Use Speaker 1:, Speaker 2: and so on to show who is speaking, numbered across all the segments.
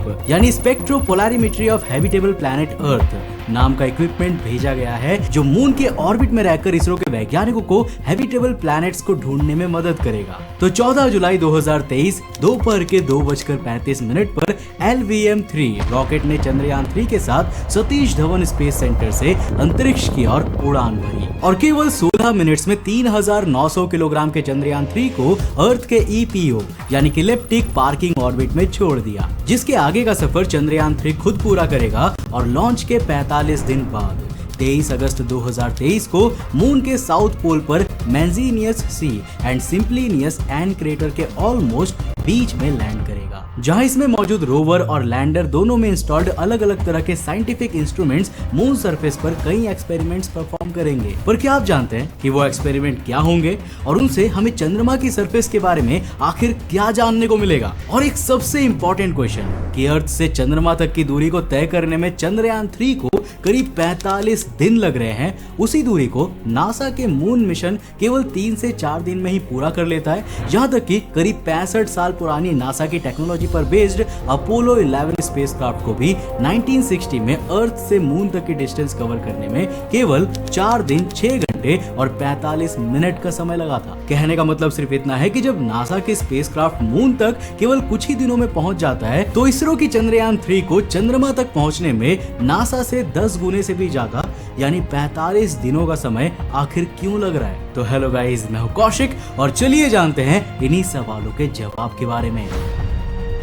Speaker 1: स्पेप यानी स्पेक्ट्रोपोलैरिमेट्री of habitable planet earth नाम का इक्विपमेंट भेजा गया है, जो मून के ऑर्बिट में रहकर इसरो के वैज्ञानिकों को हैबिटेबल प्लैनेट्स को ढूंढने में मदद करेगा। तो 14 जुलाई 2023 दोपहर के 2:35 पर LVM-3 रॉकेट ने चंद्रयान 3 के साथ सतीश धवन स्पेस सेंटर से अंतरिक्ष की ओर उड़ान भरी और केवल 16 मिनट्स में 3900 किलोग्राम के चंद्रयान 3 को अर्थ के EPO यानी कि इलिप्टिक पार्किंग ऑर्बिट में छोड़ दिया, जिसके आगे का सफर चंद्रयान 3 खुद पूरा करेगा और लॉन्च के 45 दिन बाद 23 अगस्त 2023 को मून के साउथ पोल पर मैंजीनियस सी एंड सिंप्लिनियस एन क्रेटर के ऑलमोस्ट बीच में लैंड करेगा, जहां इसमें मौजूद रोवर और लैंडर दोनों में इंस्टॉल्ड अलग अलग तरह के साइंटिफिक इंस्ट्रूमेंट्स मून सरफेस पर कई एक्सपेरिमेंट्स परफॉर्म करेंगे। पर क्या आप जानते हैं कि वो एक्सपेरिमेंट क्या होंगे और उनसे हमें चंद्रमा की सरफेस के बारे में आखिर क्या जानने को मिलेगा? और एक सबसे इम्पोर्टेंट क्वेश्चन कि अर्थ से चंद्रमा तक की दूरी को तय करने में चंद्रयान 3 को करीब 45 दिन लग रहे हैं, उसी दूरी को नासा के मून मिशन केवल 3 से 4 दिन में ही पूरा कर लेता है। यहाँ तक कि करीब 65 साल पुरानी नासा की टेक्नोलॉजी पर बेस्ड अपोलो 11 स्पेसक्राफ्ट को भी 1960 में अर्थ से मून तक की डिस्टेंस कवर करने में केवल 4 दिन 6 घंटे और 45 मिनट का समय लगा था। कहने का मतलब सिर्फ इतना है कि जब नासा के स्पेसक्राफ्ट मून तक केवल कुछ ही दिनों में पहुंच जाता है, तो इसरो की चंद्रयान 3 को चंद्रमा तक पहुंचने में नासा से 10 गुने से भी ज्यादा यानी 45 दिनों का समय आखिर क्यों लग रहा है? तो हेलो गाइस, मैं हूं कौशिक और चलिए जानते हैं इन्हीं सवालों के जवाब के बारे में।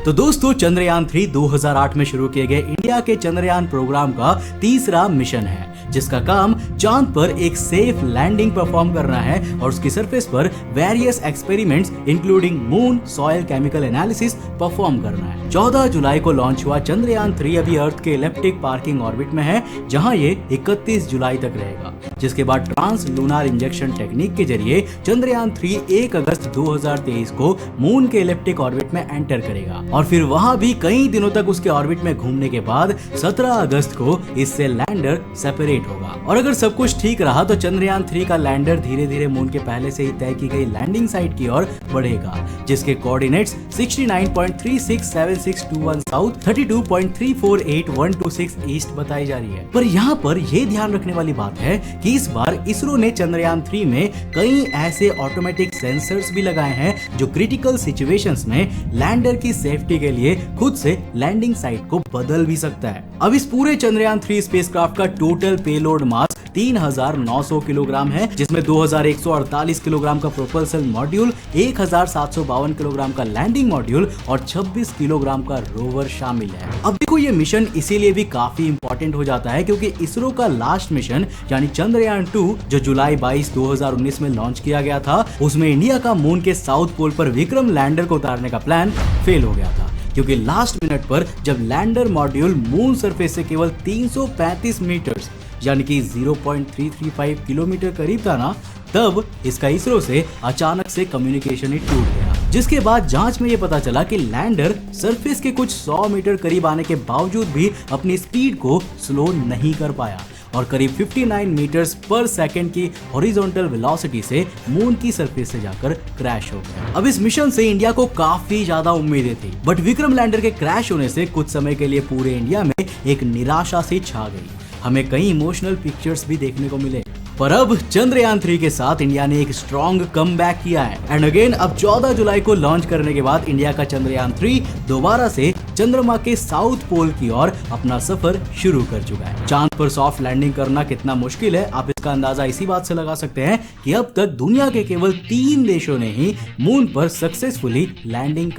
Speaker 1: तो दोस्तों, चंद्रयान 3 2008 में शुरू किए गए इंडिया के चंद्रयान प्रोग्राम का तीसरा मिशन है, जिसका काम चांद पर एक सेफ लैंडिंग परफॉर्म करना है और उसकी सरफेस पर various experiments including moon soil chemical analysis perform करना है। 14 जुलाई को लॉन्च हुआ चंद्रयान 3 अभी अर्थ के इलिप्टिक पार्किंग ऑर्बिट में है, जहां ये 31 जुलाई तक रहेगा, जिसके बाद ट्रांस लूनार इंजेक्शन टेक्निक के जरिए चंद्रयान 3 1 अगस्त 2023 को मून के इलिप्टिक ऑर्बिट में एंटर करेगा और फिर वहां भी कई दिनों तक उसके ऑर्बिट में घूमने के बाद 17 अगस्त को इससे लैंडर सेपरेट होगा। और अगर सब कुछ ठीक रहा तो चंद्रयान 3 का लैंडर धीरे धीरे मून के पहले से ही तय की गई लैंडिंग साइट की ओर बढ़ेगा, जिसके कोऑर्डिनेट्स 69.367621 साउथ, 32.348126 ईस्ट बताई जा रही है। पर यहाँ पर यह ध्यान रखने वाली बात है कि इस बार इसरो ने चंद्रयान 3 में कई ऐसे ऑटोमेटिक सेंसर्स भी लगाए हैं जो क्रिटिकल सिचुएशंस में लैंडर की सेफ्टी के लिए खुद से लैंडिंग साइट को बदल भी सकता है। अब इस पूरे चंद्रयान 3 स्पेसक्राफ्ट का टोटल पेलोड मास 3900 किलोग्राम है, जिसमें 2148 किलोग्राम का प्रोपल्सन मॉड्यूल, 1752 किलोग्राम का लैंडिंग मॉड्यूल और 26 किलोग्राम का रोवर शामिल है। अब देखो, ये मिशन इसीलिए भी काफी इंपॉर्टेंट हो जाता है क्योंकि इसरो का लास्ट मिशन यानी चंद्रयान 2 जो जुलाई 22, 2019 में लॉन्च किया गया था, उसमें इंडिया का मून के साउथ पोल पर विक्रम लैंडर को उतारने का प्लान फेल हो गया था, क्योंकि लास्ट मिनट पर जब लैंडर मॉड्यूल मून सरफेस से केवल 335 मीटर यानी कि 0.335 किलोमीटर करीब था ना, तब इसका इसरो से अचानक से कम्युनिकेशन ही टूट गया, जिसके बाद जांच में ये पता चला कि लैंडर सरफेस के कुछ 100 मीटर करीब आने के बावजूद भी अपनी स्पीड को स्लो नहीं कर पाया और करीब 59 मीटर्स पर सेकंड की हॉरिजॉन्टल वेलोसिटी से मून की सरफेस से जाकर क्रैश हो गया। अब इस मिशन से इंडिया को काफी ज्यादा उम्मीदें थी, बट विक्रम लैंडर के क्रैश होने से कुछ समय के लिए पूरे इंडिया में एक निराशा सी छा गई। हमें कई इमोशनल पिक्चर्स भी देखने को मिले, पर अब चंद्रयान 3 के साथ इंडिया ने एक स्ट्रॉन्ग कमबैक किया है एंड अगेन अब 14 जुलाई को लॉन्च करने के बाद इंडिया का चंद्रयान 3 दोबारा से चंद्रमा के साउथ पोल की ओर अपना सफर शुरू कर चुका है। चांद पर सॉफ्ट लैंडिंग करना कितना मुश्किल है, आप इसका अंदाजा इसी बात से लगा सकते हैं कि अब तक दुनिया के केवल 3 देशों ने ही मून पर सक्सेसफुली लैंडिंग